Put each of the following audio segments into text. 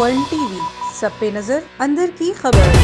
A1 TV सब पे नजर अंदर की खबर।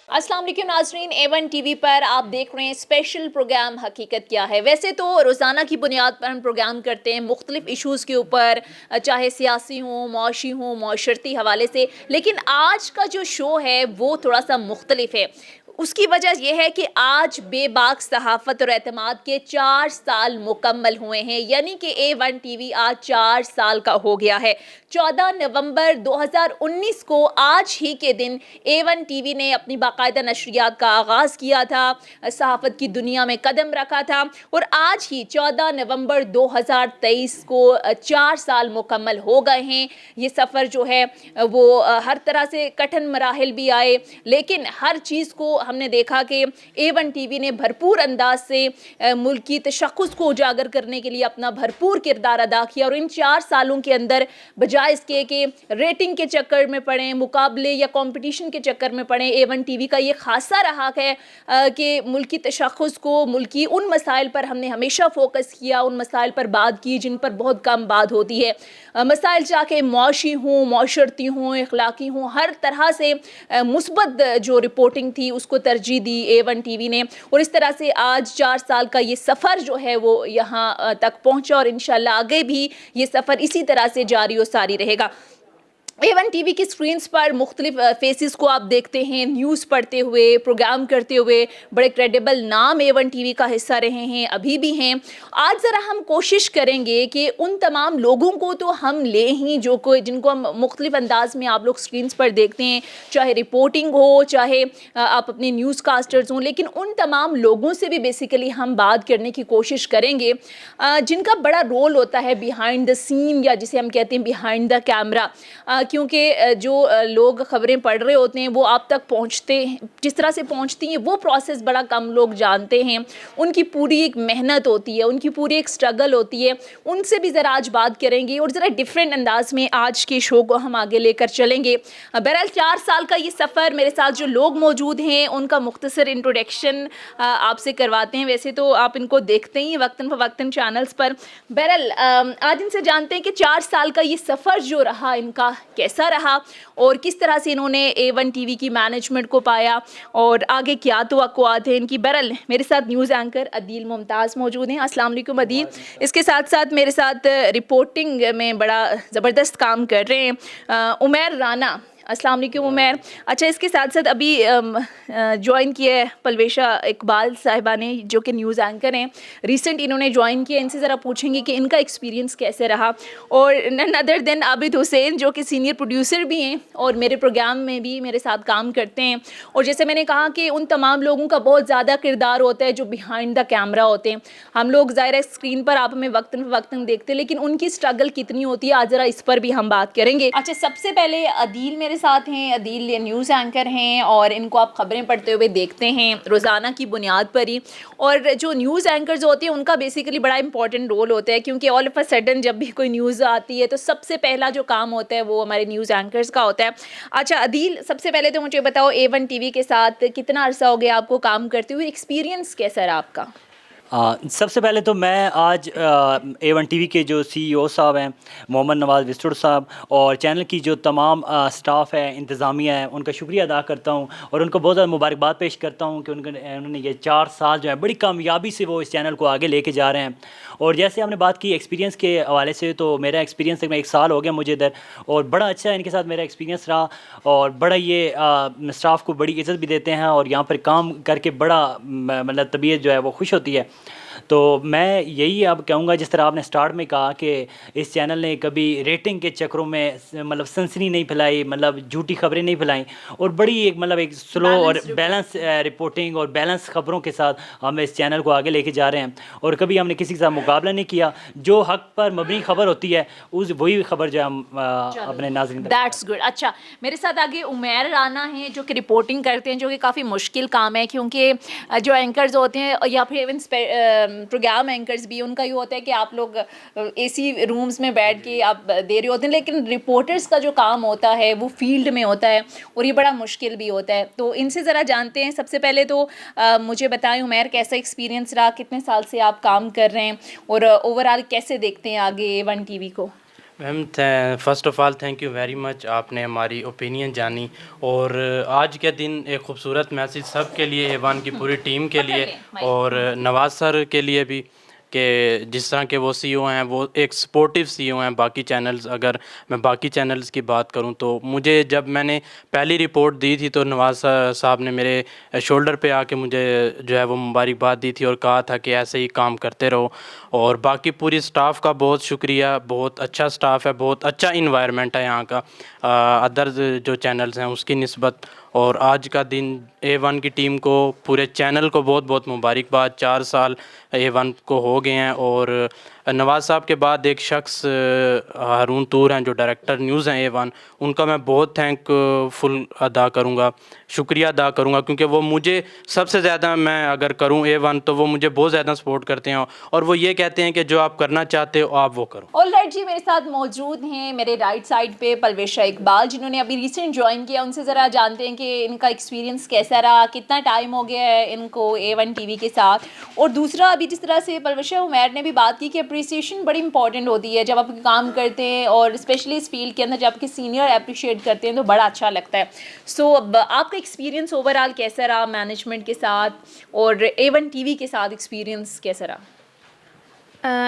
अस्सलाम वालेकुम नाज़रीन, A1 TV पर आप देख रहे हैं स्पेशल प्रोग्राम हकीकत क्या है। वैसे तो रोज़ाना की बुनियाद पर हम प्रोग्राम करते हैं मुख्तलिफ इशूज़ के ऊपर, चाहे सियासी हों, मुआशी हों, माशरती हवाले से, लेकिन आज का जो शो है वो थोड़ा सा मुख्तलिफ है। उसकी वजह यह है कि आज बेबाक सहाफ़त और एतमाद के 4 साल मुकम्मल हुए हैं, यानी कि A1 TV आज 4 साल का हो गया है। 14 नवंबर 2019 को आज ही के दिन A1 TV ने अपनी बाकायदा नशरियात का आगाज़ किया था, सहाफ़त की दुनिया में कदम रखा था और आज ही 14 नवंबर 2023 को 4 साल मुकम्मल हो गए हैं। ये सफ़र जो है वो हर तरह से कठिन मराहिल भी आए, लेकिन हर चीज़ को हमने देखा कि A1 TV ने भरपूर अंदाज से मुल्क की तशख़्ख़ुस को उजागर करने के लिए अपना भरपूर किरदार अदा किया और इन 4 सालों के अंदर बजाय इसके कि रेटिंग के चक्कर में पड़ें, मुकाबले या कंपटीशन के चक्कर में पड़ें, A1 TV का ये खासा रहा है कि मुल्क की तशख़्ख़ुस को, मुल्क की उन मसाइल पर हमने हमेशा फोकस किया, उन मसाइल पर बात की जिन पर बहुत कम बात होती है। मसाइल चाहे मुआशी हों, माशरती हों, अखलाकी हों, हर तरह से मुस्बत जो रिपोर्टिंग थी उसको तरजीह दी A1 TV ने और इस तरह से आज 4 साल का ये सफ़र जो है वो यहाँ तक पहुँचा और इंशाल्लाह आगे भी ये सफ़र इसी तरह से जारी और सारी रहेगा। A1 TV की स्क्रीन्स पर मुख्तलिफ फेसेस को आप देखते हैं, न्यूज़ पढ़ते हुए, प्रोग्राम करते हुए, बड़े क्रेडिबल नाम A1 TV का हिस्सा रहे हैं, अभी भी हैं। आज ज़रा हम कोशिश करेंगे कि उन तमाम लोगों को तो हम लें ही जो कोई जिनको हम मुख्तलिफ अंदाज में आप लोग स्क्रीन्स पर देखते हैं, चाहे रिपोर्टिंग हो, चाहे आप अपने न्यूज़ कास्टर्स हों, लेकिन उन तमाम लोगों से भी बेसिकली हम बात करने की कोशिश करेंगे जिनका बड़ा रोल होता है बिहाइंड द सीन, या जिसे हम कहते हैं बिहाइंड द कैमरा, क्योंकि जो लोग ख़बरें पढ़ रहे होते हैं वो आप तक पहुंचते हैं, जिस तरह से पहुंचती हैं वो प्रोसेस बड़ा कम लोग जानते हैं। उनकी पूरी एक मेहनत होती है, उनकी पूरी एक स्ट्रगल होती है, उनसे भी ज़रा आज बात करेंगे और ज़रा डिफरेंट अंदाज में आज के शो को हम आगे लेकर चलेंगे। बहरहाल 4 साल का ये सफ़र, मेरे साथ जो लोग मौजूद हैं उनका मुख्तसर इंट्रोडक्शन आपसे करवाते हैं। वैसे तो आप इनको देखते ही वक्तन फ़वक्तन चैनल्स पर। बहरहाल आज इनसे जानते हैं कि 4 साल का ये सफ़र जो रहा इनका कैसा रहा और किस तरह से इन्होंने A1 TV की मैनेजमेंट को पाया और आगे क्या तवक्कुआत हैं इनकी। बहरहाल मेरे साथ न्यूज़ एंकर अदील मुमताज़ मौजूद हैं। अस्सलाम वालेकुम अदील। इसके साथ साथ मेरे साथ रिपोर्टिंग में बड़ा ज़बरदस्त काम कर रहे हैं उमैर राना। अस्सलाम वालेकुम उमैर। अच्छा, इसके साथ साथ अभी ज्वाइन किया है पलवेशा इकबाल साहिबा ने जो कि न्यूज़ एंकर हैं, रिसेंट इन्होंने ज्वाइन किया। इनसे ज़रा पूछेंगे कि इनका एक्सपीरियंस कैसे रहा। और none other than Abid Hussain जो कि सीनियर प्रोड्यूसर भी हैं और मेरे प्रोग्राम में भी मेरे साथ काम करते हैं। और जैसे मैंने कहा कि उन तमाम लोगों का बहुत ज़्यादा किरदार होता है जो बिहाइंड द कैमरा होते हैं। हम लोग ज़ाहिर स्क्रीन पर आप हमें वक्तन फ़वक्तन देखते हैं, लेकिन उनकी स्ट्रगल कितनी होती है आज ज़रा इस पर भी हम बात करेंगे। अच्छा, सबसे पहले अदील मेरे साथ हैं। अदील न्यूज़ एंकर हैं और इनको आप ख़बरें पढ़ते हुए देखते हैं रोज़ाना की बुनियाद पर ही। और जो न्यूज़ एंकर्स होते हैं उनका बेसिकली बड़ा इंपॉर्टेंट रोल होता है, क्योंकि ऑल ऑफ अ सडन जब भी कोई न्यूज़ आती है तो सबसे पहला जो काम होता है वो हमारे न्यूज़ एंकर्स का होता है। अच्छा अदील, सबसे पहले तो मुझे बताओ A1 TV के साथ कितना अरसा हो गया आपको काम करते हुए, एक्सपीरियंस कैसा रहा आपका? सबसे पहले तो मैं आज A1 TV के जो CEO साहब हैं मोहम्मद नवाज़ विस्टुड साहब और चैनल की जो तमाम स्टाफ है, इंतज़ामिया है, उनका शुक्रिया अदा करता हूं और उनको बहुत ज़्यादा मुबारकबाद पेश करता हूं कि उन्होंने ये 4 साल जो है बड़ी कामयाबी से वो इस चैनल को आगे लेके जा रहे हैं। और जैसे आपने बात की एक्सपीरियंस के हवाले से, तो मेरा एक्सपीरियंस तक 1 साल हो गया मुझे इधर और बड़ा अच्छा इनके साथ मेरा एक्सपीरियंस रहा और बड़ा ये स्टाफ को बड़ी इज़्ज़त भी देते हैं और यहाँ पर काम करके बड़ा मतलब तबीयत जो है वो खुश होती है। तो मैं यही अब कहूँगा, जिस तरह आपने स्टार्ट में कहा कि इस चैनल ने कभी रेटिंग के चक्करों में मतलब सनसनी नहीं फैलाई, मतलब झूठी खबरें नहीं फैलाई और बड़ी एक स्लो और बैलेंस रिपोर्टिंग और बैलेंस खबरों के साथ हम इस चैनल को आगे लेके जा रहे हैं। और कभी हमने किसी के साथ मुकाबला नहीं किया, जो हक पर मबनी खबर होती है उस वही खबर जो हम अपने नाज़रीन। That's good. अच्छा, मेरे साथ आगे उमैर राना हैं जो कि रिपोर्टिंग करते हैं, जो कि काफ़ी मुश्किल काम है, क्योंकि जो एंकर्स होते हैं या फिर इवन प्रोग्राम एंकर्स भी, उनका ये होता है कि आप लोग AC रूम्स में बैठ के आप दे रहे होते हैं, लेकिन रिपोर्टर्स का जो काम होता है वो फील्ड में होता है और ये बड़ा मुश्किल भी होता है। तो इनसे ज़रा जानते हैं। सबसे पहले तो मुझे बताएं उमैर, कैसा एक्सपीरियंस रहा, कितने साल से आप काम कर रहे हैं और ओवरऑल कैसे देखते हैं आगे A1 TV को? Ma'am first of all thank you very much, آپ نے ہماری اوپینین جانی، اور آج کے دن ایک خوبصورت میسیج سب کے لیے، ایوان کی پوری ٹیم کے لیے اور نواز سر کے لیے بھی، کہ جس طرح کے وہ سی او ہیں، وہ ایک سپورٹیو سی او ہیں باقی چینلز. اگر میں باقی چینلز کی بات کروں تو مجھے جب میں نے پہلی رپورٹ دی تھی تو نواز صاحب نے میرے شولڈر پہ آ کے مجھے جو ہے وہ مبارکباد دی تھی اور کہا تھا کہ ایسے ہی کام کرتے رہو. اور باقی پوری سٹاف کا بہت شکریہ، بہت اچھا سٹاف ہے، بہت اچھا انوائرمنٹ ہے یہاں کا ادرز جو چینلز ہیں اس کی نسبت. اور آج کا دن اے ون کی ٹیم کو، پورے چینل کو بہت بہت مبارکباد. 4 سال اے ون کو ہو گئے ہیں، اور نواز صاحب کے بعد ایک شخص ہارون طور ہیں جو ڈائریکٹر نیوز ہیں اے ون، ان کا میں بہت تھینک فل ادا کروں گا، شکریہ ادا کروں گا، کیونکہ وہ مجھے سب سے زیادہ، میں اگر کروں اے ون تو وہ مجھے بہت زیادہ سپورٹ کرتے ہیں، اور وہ یہ کہتے ہیں کہ جو آپ کرنا چاہتے ہو آپ وہ کرو. آل رائٹ جی، میرے ساتھ موجود ہیں میرے رائٹ سائڈ پہ پرویشہ اقبال، جنہوں نے ابھی ریسنٹ جوائن کیا. ان سے ذرا جانتے ہیں کہ ان کا ایکسپیرینس کیسا رہا، کتنا ٹائم ہو گیا ہے ان کو اے ون ٹی وی کے ساتھ. اور دوسرا، ابھی جس طرح سے پرویشہ عمیر نے بھی بات کی کہ اپریسیشن بڑی امپورٹنٹ ہوتی ہے جب آپ کام کرتے ہیں، اور اسپیشلی اس فیلڈ کے اندر جب آپ کے سینئر اپریشیٹ کرتے ہیں تو بڑا اچھا لگتا ہے. سو آپ کا ایکسپیرینس اوور آل کیسا رہا مینجمنٹ کے ساتھ، اور اے ون ٹی وی کے ساتھ ایکسپیرینس کیسا رہا؟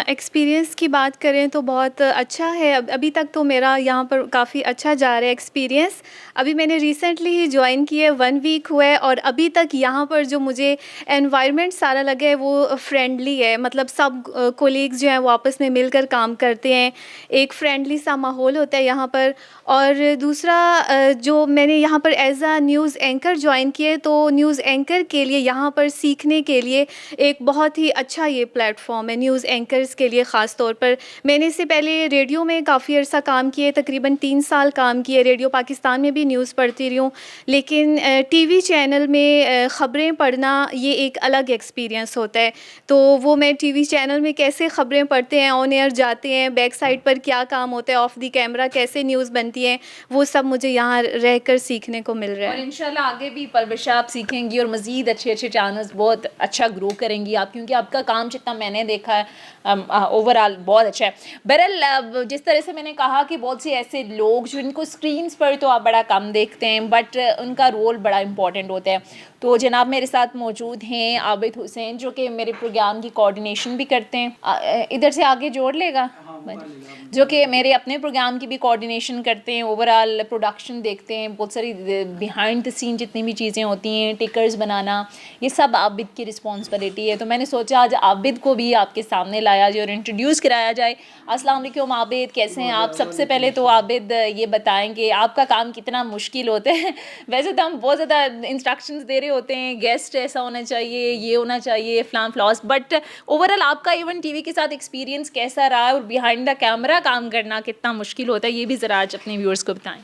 ایکسپیرینس کی بات کریں تو بہت اچھا ہے. ابھی تک تو میرا یہاں پر کافی اچھا جا رہا ہے ایکسپیرینس. ابھی میں نے ریسنٹلی ہی جوائن کی ہے، 1 ویک ہوا ہے، اور ابھی تک یہاں پر جو مجھے انوائرمنٹ سارا لگا ہے وہ فرینڈلی ہے. مطلب سب کولیگز جو ہیں وہ آپس میں مل کر کام کرتے ہیں، ایک فرینڈلی سا ماحول ہوتا ہے یہاں پر. اور دوسرا، جو میں نے یہاں پر as a news anchor join کیے، تو نیوز اینکر کے لیے یہاں پر سیکھنے کے لیے ایک بہت ہی اچھا یہ پلیٹ فارم ہے نیوز اینکرز کے لیے خاص طور پر. میں نے اس سے پہلے ریڈیو میں کافی عرصہ کام کیے، تقریباً 3 سال کام کیے. ریڈیو پاکستان میں بھی نیوز پڑھتی رہی ہوں، لیکن ٹی وی چینل میں خبریں پڑھنا یہ ایک الگ ایکسپیرینس ہوتا ہے. تو وہ میں ٹی وی چینل میں کیسے خبریں پڑھتے ہیں، آن ایئر جاتے ہیں، بیک سائڈ پر کیا کام ہوتا ہے، آف دی کیمرہ کیسے نیوز بنتی ہے، وہ سب مجھے یہاں رہ کر سیکھنے کو مل رہا اور ہے. انشاءاللہ آگے بھی پرویشہ آپ سیکھیں گی اور مزید اچھے اچھے چینلز بہت اچھا گرو کریں گی آپ، کیونکہ آپ کا کام جتنا میں نے دیکھا ہے اوور آل بہت اچھا ہے. بہرحال جس طرح سے میں نے کہا کہ بہت سے ایسے لوگ جن کو اسکرینس پر تو آپ بڑا کم دیکھتے ہیں، بٹ ان کا رول بڑا امپورٹنٹ ہوتا ہے. تو جناب میرے ساتھ موجود ہیں عابد حسین، جو کہ میرے پروگرام کی کوآرڈینیشن بھی کرتے ہیں. ادھر سے آگے جوڑ لے گا، جو کہ میرے اپنے پروگرام کی بھی کوآرڈینیشن کرتے ہیں، اوور آل پروڈکشن دیکھتے ہیں، بہت ساری بیہائنڈ دا سین جتنی بھی چیزیں ہوتی ہیں، ٹکرز بنانا، یہ سب عابد کی رسپانسبلٹی ہے. تو میں نے سوچا آج عابد کو بھی آپ کے سامنے لایا جائے اور انٹروڈیوس کرایا جائے. السلام علیکم عابد، کیسے ہیں آپ؟ سب سے پہلے تو عابد یہ بتائیں کہ آپ کا کام کتنا مشکل ہوتا ہے. ویسے تو ہم بہت زیادہ انسٹرکشنز دے رہے ہوتے ہیں، گیسٹ ایسا ہونا چاہیے، یہ ہونا چاہیے، فلان فلاس، بٹ اوور آل آپ کا ایون ٹی وی کے ساتھ ایکسپیرینس کیسا رہا ہے، اور بیہائنڈ دا کیمرہ کام کرنا کتنا مشکل ہوتا ہے، یہ بھی ذرا آج اپنے ویورز کو بتائیں.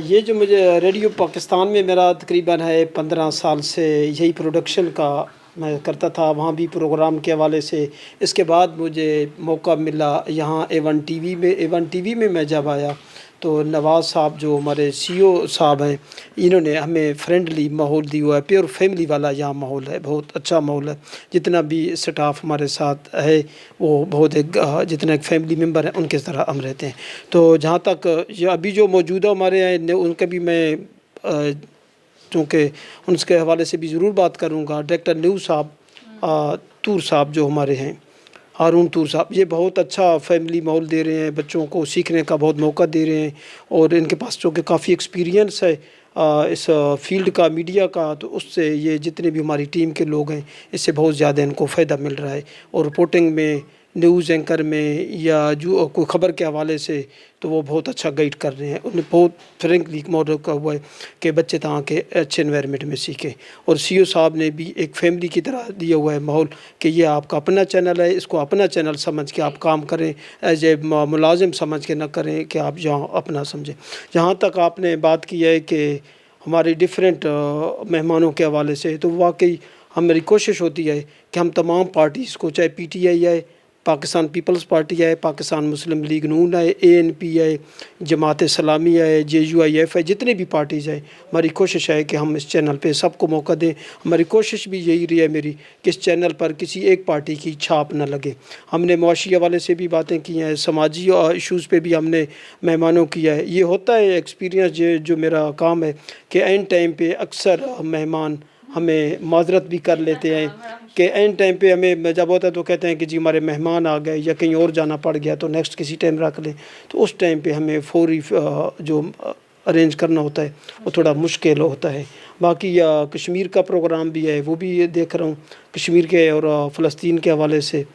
یہ جو مجھے ریڈیو پاکستان میں میرا تقریباً ہے 15 سال سے یہی پروڈکشن کا میں کرتا تھا، وہاں بھی پروگرام کے حوالے سے. اس کے بعد مجھے موقع ملا یہاں اے ون ٹی وی میں. اے ون ٹی وی میں جب آیا تو نواز صاحب جو ہمارے سی او صاحب ہیں، انہوں نے ہمیں فرینڈلی ماحول دی ہوا ہے، پیور فیملی والا یہاں ماحول ہے، بہت اچھا ماحول ہے. جتنا بھی سٹاف ہمارے ساتھ ہے وہ بہت ایک جتنا ایک فیملی ممبر ہیں ان کے طرح ہم رہتے ہیں. تو جہاں تک یہ ابھی جو موجودہ ہمارے ہیں ان کا بھی میں چونکہ ان کے حوالے سے بھی ضرور بات کروں گا. ڈائریکٹر نیوز صاحب طور صاحب جو ہمارے ہیں، ہارون طور صاحب، یہ بہت اچھا فیملی ماحول دے رہے ہیں، بچوں کو سیکھنے کا بہت موقع دے رہے ہیں، اور ان کے پاس چونکہ کافی ایکسپیرینس ہے اس فیلڈ کا، میڈیا کا، تو اس سے یہ جتنے بھی ہماری ٹیم کے لوگ ہیں اس سے بہت زیادہ ان کو فائدہ مل رہا ہے. اور رپورٹنگ میں، نیوز اینکر میں، یا جو کوئی خبر کے حوالے سے تو وہ بہت اچھا گائیڈ کر رہے ہیں. انہوں نے بہت فرینکلی ماڈل کا ہوا ہے کہ بچے تاں کے اچھے انوائرمنٹ میں سیکھیں. اور سی او صاحب نے بھی ایک فیملی کی طرح دیا ہوا ہے ماحول کہ یہ آپ کا اپنا چینل ہے، اس کو اپنا چینل سمجھ کے آپ کام کریں، ایز اے ملازم سمجھ کے نہ کریں کہ آپ جہاں اپنا سمجھیں. جہاں تک آپ نے بات کی ہے کہ ہمارے ڈیفرنٹ مہمانوں کے حوالے سے، تو واقعی میری کوشش ہوتی ہے کہ ہم تمام پارٹیز کو، چاہے پی ٹی آئی ہے، पाकिस्तान पीपल्स पार्टी है, पाकिस्तान मुस्लिम लीग नून है, ANP है, जमात इस्लामी है, JUIF है, जितने भी पार्टीज़ है, हमारी कोशिश है कि हम इस चैनल पे सबको मौका दें। हमारी कोशिश भी यही रही है मेरी कि इस चैनल पर किसी एक पार्टी की छाप न लगे। हमने मुआशी हवाले से भी बातें की हैं, समाजी इशूज़ पे भी हमने मेहमानों किया है। ये होता है एक्सपीरियंस जो मेरा काम है कि एंड टाइम पे अक्सर मेहमान हमें माजरत भी कर लेते हैं कि एंड टाइम पे हमें जब होता है तो कहते हैं कि जी हमारे मेहमान आ गए या कहीं और जाना पड़ गया तो नेक्स्ट किसी टाइम रख लें। तो उस टाइम पे हमें फौरी जो अरेंज करना होता है वो थोड़ा मुश्किल होता है। बाकी कश्मीर का प्रोग्राम भी है, वो भी देख रहा हूँ। कश्मीर के और फ़लस्तीन के हवाले से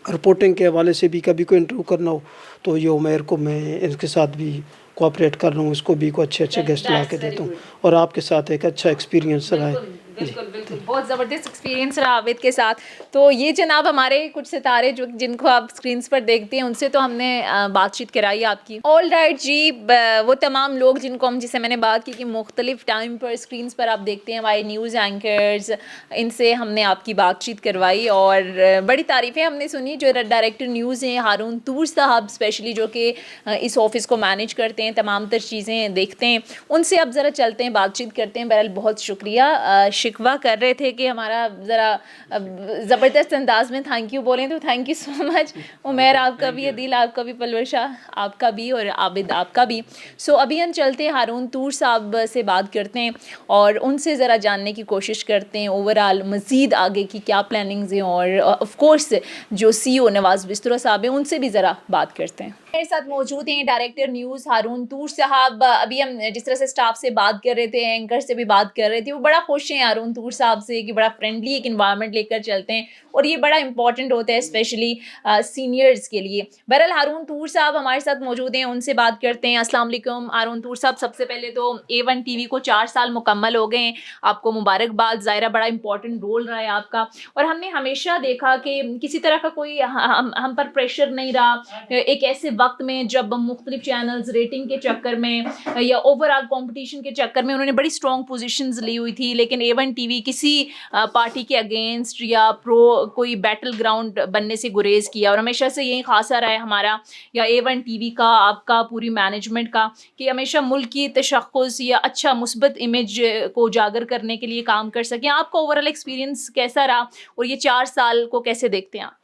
रिपोर्टिंग के हवाले से भी कभी कोई इंटरव्यू करना हो तो ये उमैर को मैं इनके साथ भी कोऑपरेट कर रहा हूँ, इसको भी कोई अच्छे गेस्ट ला के देता हूँ और आपके साथ एक अच्छा एक्सपीरियंस रहा है। बिल्कुल बिल्कुल, बहुत ज़बरदस्त एक्सपीरियंस रहा आबिद के साथ। तो ये जनाब हमारे कुछ सितारे जो जिनको आप स्क्रीन्स पर देखते हैं उनसे तो हमने बातचीत कराई आपकी। ऑल राइट जी, वो तमाम लोग जिसे मैंने बात की कि मुख्तलिफ टाइम पर स्क्रीन्स पर आप देखते हैं हमारे न्यूज़ एंकर्स, इनसे हमने आपकी बातचीत करवाई और बड़ी तारीफ़ें हमने सुनी। जो डायरेक्टर न्यूज़ हैं हारून तूर साहब स्पेशली, जो कि इस ऑफ़िस को मैनेज करते हैं, तमाम तर चीज़ें देखते हैं, उनसे अब ज़रा चलते हैं, बातचीत करते हैं। बहरहाल बहुत शुक्रिया। शिकवा कर रहे थे कि हमारा ज़रा ज़बरदस्त अंदाज में थैंक यू बोलें, तो thank you so much. Umair आपका भी, अदील आपका भी, पलवर शाह आपका भी और आबिद आपका भी। सो अभी हम चलते हैं हारून तूर साहब से बात करते हैं और उनसे ज़रा जानने की कोशिश करते हैं ओवरऑल मज़ीद आगे की क्या प्लानिंग्स हैं और ऑफ कोर्स जो CEO नवाज़ बिस्तरा साहब हैं उनसे भी ज़रा बात करते हैं। मेरे साथ मौजूद हैं डायरेक्टर न्यूज़ हारून तूर साहब। अभी हम जिस तरह से स्टाफ से बात कर रहे थे, एंकर से भी बात कर रहे थे, वो बड़ा खुश हैं हारून तूर साहब से कि बड़ा फ्रेंडली एक इन्वायरमेंट लेकर चलते हैं और ये बड़ा इंपॉर्टेंट होता है स्पेशली सीनियर्स के लिए। बहरहाल हारून तूर साहब हमारे साथ मौजूद हैं, उनसे बात करते हैं। अस्सलाम वालेकुम हारून तूर साहब, सबसे पहले तो A1 TV को 4 साल मुकम्मल हो गए हैं, आपको मुबारकबाद। ज़ाहिरा बड़ा इंपॉर्टेंट रोल रहा है आपका और हमने हमेशा देखा कि किसी तरह का कोई हम पर प्रेशर नहीं रहा। एक ऐसे वक्त में जब मुख्तलिफ चैनल्स रेटिंग के चक्कर में या ओवरऑल कंपटीशन के चक्कर में उन्होंने बड़ी स्ट्रॉन्ग पोजीशंस ली हुई थी, लेकिन A1 TV किसी पार्टी के अगेंस्ट या प्रो कोई बैटल ग्राउंड बनने से गुरेज किया और हमेशा से यही खासा रहा है हमारा या A1 TV का, आपका, पूरी मैनेजमेंट का, कि हमेशा मुल्क की तशख़्ख़ुस या अच्छा मुस्बत इमेज को उजागर करने के लिए काम कर सकें। आपका ओवरऑल एक्सपीरियंस कैसा रहा और ये 4 साल को कैसे देखते हैं आप?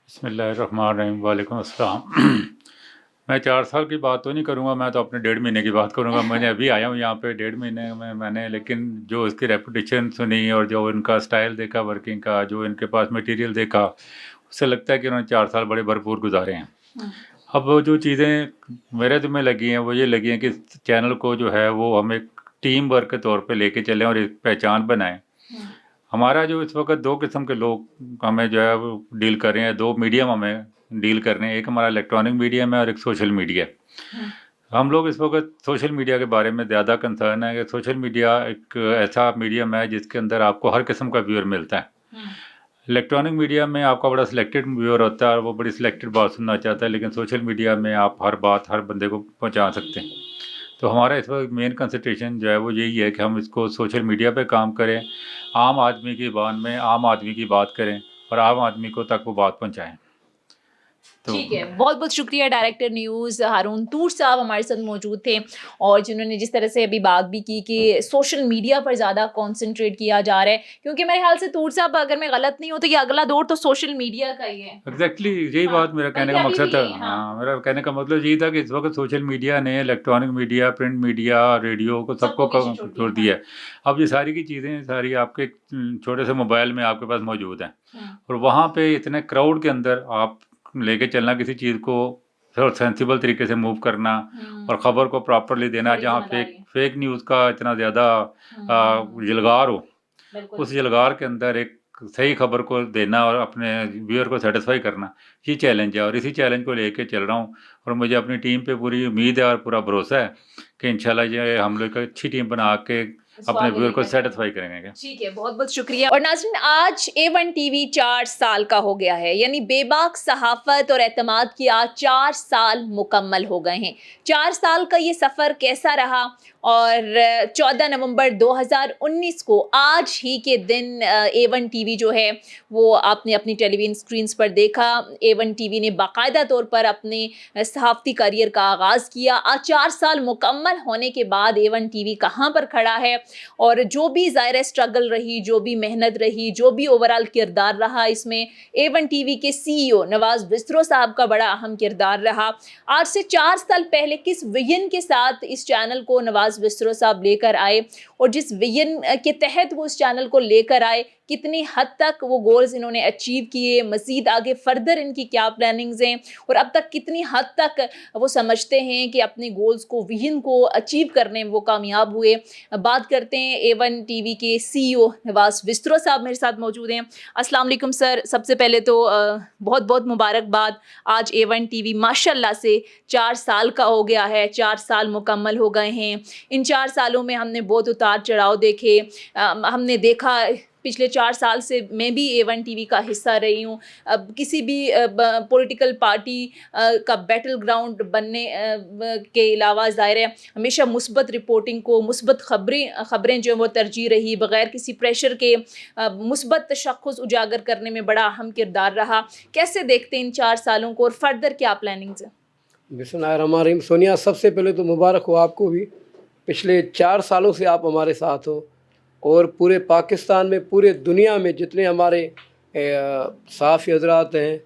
बिस्मिल्लाहिर्रहमानिर्रहीम, वालेकुम अस्सलाम। मैं 4 साल की बात तो नहीं करूँगा, मैं तो अपने 1.5 महीने की बात करूँगा। मैंने अभी आया हूँ यहाँ पे 1.5 महीने में मैंने, लेकिन जो इसकी रेपुटेशन सुनी और जो इनका स्टाइल देखा वर्किंग का, जो इनके पास मटेरियल देखा, उससे लगता है कि उन्होंने 4 साल बड़े भरपूर गुजारे हैं। अब वो जो चीज़ें मेरे दिल में लगी हैं वो ये लगी हैं कि चैनल को जो है वो हम एक टीम वर्क के तौर पे लेके चलें और एक पहचान बनाएं। हमारा जो इस वक्त 2 किस्म के लोग हमें जो है वो डील कर रहे हैं, 2 मीडियम हमें डील कर रहे हैं। एक हमारा इलेक्ट्रॉनिक मीडियम है और एक सोशल मीडिया। हम लोग इस वक्त सोशल मीडिया के बारे में ज़्यादा कंसर्न है कि सोशल मीडिया एक ऐसा मीडियम है जिसके अंदर आपको हर किस्म का व्यूअर मिलता है। इलेक्ट्रॉनिक मीडिया में आपका बड़ा सिलेक्टेड व्यूअर होता है और वो बड़ी सिलेक्टेड बात सुनना चाहता है, लेकिन सोशल मीडिया में आप हर बात हर बंदे को पहुंचा सकते हैं। तो हमारा इस वक्त मेन कंसंट्रेशन जो है वो यही है कि हम इसको सोशल मीडिया पे काम करें, आम आदमी की ज़बान में आम आदमी की बात करें और आम आदमी को तक वो बात पहुंचाएं। ठीक है, बहुत बहुत शुक्रिया। डायरेक्टर न्यूज़ हारून तूर साहब हमारे साथ मौजूद थे और जिन्होंने जिस तरह से अभी बात भी की कि सोशल मीडिया पर ज़्यादा कंसंट्रेट किया जा रहा है, क्योंकि मेरे ख्याल से तूर साहब अगर मैं गलत नहीं हूँ तो ये अगला दौर तो सोशल मीडिया का ही है। एग्जैक्टली यही बात मेरा कहने का मकसद था। हाँ, मेरा कहने का मतलब यही था कि इस वक्त सोशल मीडिया ने electronic media, print media, radio को सबको छोड़ दिया है। अब ये सारी की चीज़ें सारी आपके छोटे से मोबाइल में आपके पास मौजूद हैं और वहाँ पे इतने क्राउड के अंदर आप लेके चलना किसी चीज़ को और सेंसिबल तरीके से मूव करना और ख़बर को प्रॉपरली देना, जहाँ फेक न्यूज़ का इतना ज़्यादा जलगार हो, उस जलगार के अंदर एक सही खबर को देना और अपने व्यूअर को सेटिस्फाई करना, ये चैलेंज है और इसी चैलेंज को लेके चल रहा हूँ और मुझे अपनी टीम पे पूरी उम्मीद है और पूरा भरोसा है कि इंशाल्लाह ये हम लोग एक अच्छी टीम बना के अपने व्यूअर को सेटिस्फाई करेंगे। ठीक है, बहुत बहुत शुक्रिया। और नाज़रीन, आज A1 TV 4 साल का हो गया है, यानी बेबाक सहाफ़त और एतमाद की आज 4 साल मुकम्मल हो गए हैं। 4 साल का ये सफ़र कैसा रहा اور 14 نومبر 2019 کو آج ہی کے دن A1 ٹی وی جو ہے وہ آپ نے اپنی ٹیلی ویژن اسکرینس پر دیکھا. A1 ٹی وی نے باقاعدہ طور پر اپنے صحافتی کیریئر کا آغاز کیا. آج 4 سال مکمل ہونے کے بعد A1 ٹی وی کہاں پر کھڑا ہے, اور جو بھی ظاہر اسٹرگل رہی, جو بھی محنت رہی, جو بھی اوورال کردار رہا, اس میں A1 ٹی وی کے CEO نواز وسترو صاحب کا بڑا اہم کردار رہا. آج سے 4 سال پہلے کس ویژن کے ساتھ اس چینل کو نواز وسترو صاحب لے کر آئے, اور جس ویژن کے تحت وہ اس چینل کو لے کر آئے, کتنی حد تک وہ گولز انہوں نے اچیو کیے, مزید آگے فردر ان کی کیا پلاننگز ہیں, اور اب تک کتنی حد تک وہ سمجھتے ہیں کہ اپنے گولز کو, ویژن کو اچیو کرنے میں وہ کامیاب ہوئے. بات کرتے ہیں A1 ٹی وی کے CEO نواز وسترو صاحب میرے ساتھ موجود ہیں. السلام علیکم سر. سب سے پہلے تو بہت بہت مبارکباد. آج A1 ٹی وی ماشاء اللہ سے 4 سال کا ہو گیا ہے, 4 سال مکمل ہو گئے ہیں. ان 4 سالوں میں ہم نے بہت اتار چڑھاؤ دیکھے. ہم نے دیکھا پچھلے 4 سال سے میں بھی A1 ٹی وی کا حصہ رہی ہوں. اب کسی بھی پولیٹیکل پارٹی کا بیٹل گراؤنڈ بننے کے علاوہ ظاہر ہے ہمیشہ مثبت رپورٹنگ کو, مثبت خبریں جو وہ ترجیح رہی, بغیر کسی پریشر کے مثبت تشخص اجاگر کرنے میں بڑا اہم کردار رہا. کیسے دیکھتے ہیں ان 4 سالوں کو, اور فردر کیا پلاننگز ہیں؟ بسم اللہ الرحمن الرحیم. سونیا, سب سے پہلے تو مبارک ہو آپ کو بھی. پچھلے 4 سالوں سے آپ ہمارے ساتھ ہو, اور پورے پاکستان میں, پورے دنیا میں جتنے ہمارے صحافی حضرات ہیں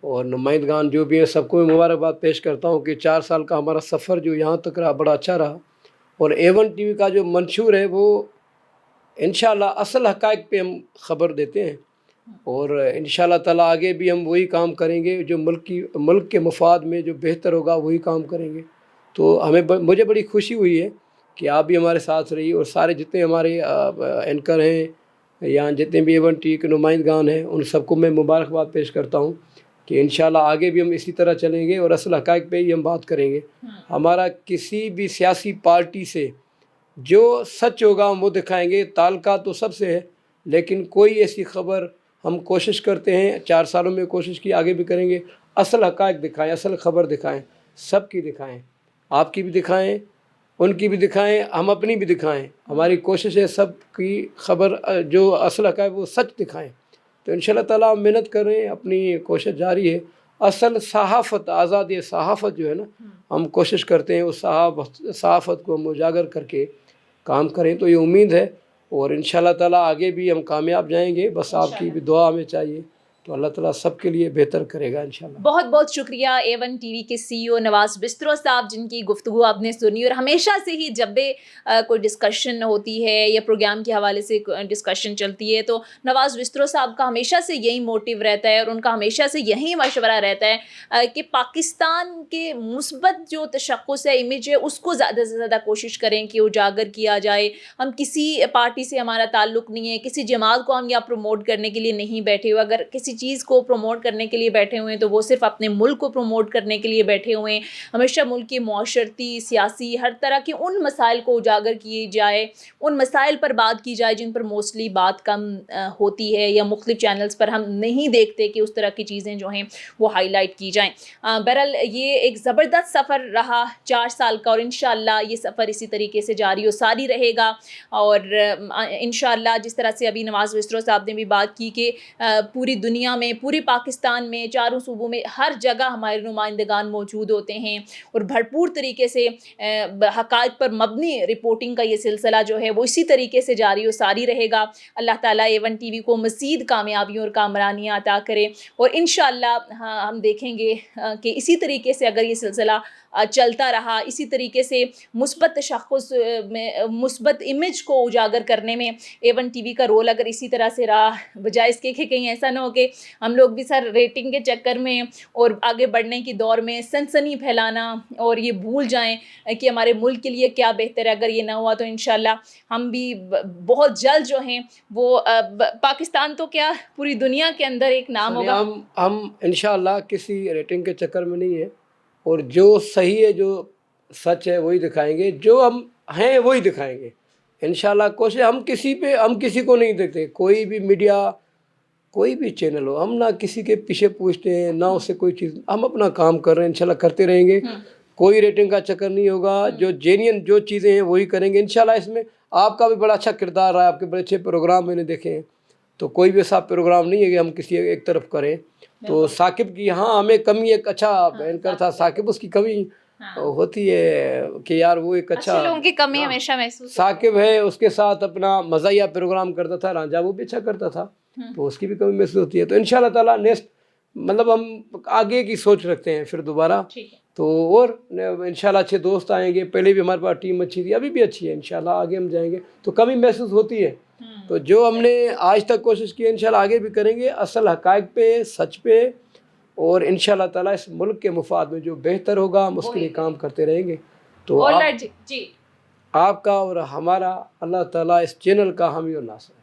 اور نمائندگان جو بھی ہیں, سب کو میں مبارکباد پیش کرتا ہوں کہ 4 سال کا ہمارا سفر جو یہاں تک رہا بڑا اچھا رہا. اور A1 ٹی وی کا جو منشور ہے وہ انشاءاللہ اصل حقائق پہ ہم خبر دیتے ہیں, اور انشاءاللہ تعالیٰ آگے بھی ہم وہی کام کریں گے جو ملک کے مفاد میں جو بہتر ہوگا وہی کام کریں گے. تو مجھے بڑی خوشی ہوئی ہے کہ آپ بھی ہمارے ساتھ رہی, اور سارے جتنے ہمارے اینکر ہیں یا جتنے بھی A1 ٹی وی کے نمائندگان ہیں, ان سب کو میں مبارکباد پیش کرتا ہوں کہ انشاءاللہ آگے بھی ہم اسی طرح چلیں گے, اور اصل حقائق پہ ہی ہم بات کریں گے. ہمارا کسی بھی سیاسی پارٹی سے جو سچ ہوگا ہم وہ دکھائیں گے. تعلقہ تو سب سے ہے, لیکن کوئی ایسی خبر ہم کوشش کرتے ہیں, 4 سالوں میں کوشش کی, آگے بھی کریں گے, اصل حقائق دکھائیں, اصل خبر دکھائیں, سب کی دکھائیں, آپ کی بھی دکھائیں, ان کی بھی دکھائیں, ہم اپنی بھی دکھائیں. ہماری کوشش ہے سب کی خبر جو اصل حقائق وہ سچ دکھائیں. تو انشاءاللہ تعالیٰ ہم محنت کر رہے ہیں, اپنی کوشش جاری ہے. اصل صحافت, آزادی صحافت جو ہے نا, ہم کوشش کرتے ہیں اس صحافت کو ہم اجاگر کر کے کام کریں. تو یہ امید ہے, اور انشاءاللہ تعالیٰ آگے بھی ہم کامیاب جائیں گے. بس آپ کی بھی دعا ہمیں چاہیے, تو اللہ تعالیٰ سب کے لیے بہتر کرے گا انشاءاللہ. بہت بہت شکریہ A1 ٹی وی کے CEO نواز وسترو صاحب, جن کی گفتگو آپ نے سنی. اور ہمیشہ سے ہی جب بھی کوئی ڈسکشن ہوتی ہے یا پروگرام کے حوالے سے ڈسکشن چلتی ہے, تو نواز وسترو صاحب کا ہمیشہ سے یہی موٹیو رہتا ہے, اور ان کا ہمیشہ سے یہی مشورہ رہتا ہے کہ پاکستان کے مثبت جو تشخص ہے, امیج ہے, اس کو زیادہ سے زیادہ کوشش کریں کہ اجاگر کیا جائے. ہم کسی پارٹی سے ہمارا تعلق نہیں ہے, کسی جماعت کو ہم یا پروموٹ کرنے کے لیے نہیں بیٹھے ہوئے. اگر کسی چیز کو پروموٹ کرنے کے لیے بیٹھے ہوئے ہیں تو وہ صرف اپنے ملک کو پروموٹ کرنے کے لیے بیٹھے ہوئے ہیں. ہمیشہ ملک کی معاشرتی, سیاسی, ہر طرح کے ان مسائل کو اجاگر کیے جائے, ان مسائل پر بات کی جائے جن پر موسٹلی بات کم ہوتی ہے, یا مختلف چینلز پر ہم نہیں دیکھتے کہ اس طرح کی چیزیں جو ہیں وہ ہائی لائٹ کی جائیں. بہرحال یہ ایک زبردست سفر رہا 4 سال کا, اور انشاءاللہ یہ سفر اسی طریقے سے جاری و ساری رہے گا. اور انشاءاللہ جس طرح سے ابھی نواز وسترو صاحب نے بھی بات کی کہ پوری دنیا میں, پورے پاکستان میں, 4 صوبوں میں, ہر جگہ ہمارے نمائندگان موجود ہوتے ہیں, اور بھرپور طریقے سے حقائق پر مبنی رپورٹنگ کا یہ سلسلہ جو ہے وہ اسی طریقے سے جاری و ساری رہے گا. اللہ تعالیٰ A1 ٹی وی کو مزید کامیابیوں اور کامرانیاں عطا کرے, اور انشاءاللہ ہم دیکھیں گے کہ اسی طریقے سے اگر یہ سلسلہ چلتا رہا, اسی طریقے سے مثبت تشخص میں, مثبت امیج کو اجاگر کرنے میں A1 ٹی وی کا رول اگر اسی طرح سے رہا, بجائے اس کے کہ کہیں ایسا نہ ہو کہ ہم لوگ بھی سر ریٹنگ کے چکر میں اور آگے بڑھنے کی دور میں سنسنی پھیلانا اور یہ بھول جائیں کہ ہمارے ملک کے لیے کیا بہتر ہے. اگر یہ نہ ہوا تو انشاءاللہ ہم بھی بہت جلد جو ہیں وہ پاکستان تو کیا پوری دنیا کے اندر ایک نام ہوگا. ہم انشاءاللہ کسی ریٹنگ کے چکر میں نہیں ہیں, اور جو صحیح ہے, جو سچ ہے وہی دکھائیں گے, جو ہم ہیں وہی دکھائیں گے انشاءاللہ. کوشش ہم کسی کو نہیں دیکھتے, کوئی بھی میڈیا, کوئی بھی چینل ہو, ہم نہ کسی کے پیچھے پوچھتے ہیں, نہ اس سے کوئی چیز, ہم اپنا کام کر رہے ہیں, انشاءاللہ کرتے رہیں گے. कोई रेटिंग का चक्कर नहीं होगा, जो जेन्युइन जो चीज़ें हैं वही करेंगे इंशाल्लाह। इसमें आपका भी बड़ा अच्छा किरदार रहा है, आपके बड़े अच्छे प्रोग्राम मैंने देखे हैं, तो कोई भी ऐसा प्रोग्राम नहीं है कि हम किसी एक तरफ करें। तो साकिब की हाँ हमें कमी एक अच्छा एंकर था साकिब, उसकी कमी होती है कि यार वो एक अच्छा लोगों की कमी हमेशा महसूस साकिब है, उसके साथ अपना मज़ाहिया प्रोग्राम करता था रांझा, वो भी अच्छा करता था, तो उसकी भी कमी महसूस होती है। तो इंशाल्लाह ताला नेक्स्ट मतलब हम आगे की सोच रखते हैं फिर दोबारा, तो और इंशाल्लाह अच्छे दोस्त आएंगे। पहले भी हमारे पास टीम अच्छी थी, अभी भी अच्छी है, इंशाल्लाह आगे हम जाएंगे तो कमी महसूस होती है। तो जो हमने आज तक कोशिश की है इंशाल्लाह आगे भी करेंगे, असल हक़ाइक़ पे, सच पे, और इंशाल्लाह ताला इस मुल्क के मुफाद में जो बेहतर होगा हम उसके लिए काम करते रहेंगे। तो आपका और हमारा अल्लाह ताला इस चैनल का हामी और नासर है।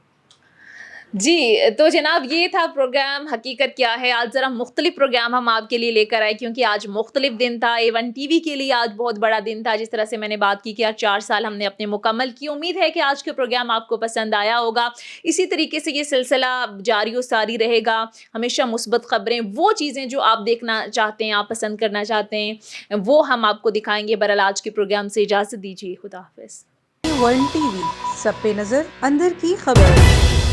जी, तो जनाब ये था प्रोग्राम हकीकत क्या है। आज ज़रा मुख्तलिफ प्रोग्राम हम आपके लिए लेकर आए, क्योंकि आज मुख्तलिफ दिन था। A1 TV के लिए आज बहुत बड़ा दिन था। जिस तरह से मैंने बात की कि आज 4 साल हमने अपने मुकम्मल की। उम्मीद है कि आज के प्रोग्राम आपको पसंद आया होगा। इसी तरीके से ये सिलसिला जारी व सारी रहेगा। हमेशा मुस्बत ख़बरें, वो चीज़ें जो आप देखना चाहते हैं, आप पसंद करना चाहते हैं, वो हम आपको दिखाएँगे। बहरहाल आज के प्रोग्राम से इजाज़त दीजिए। खुदा हाफ़िज़। A1 TV, सब पे नज़र, अंदर की खबर।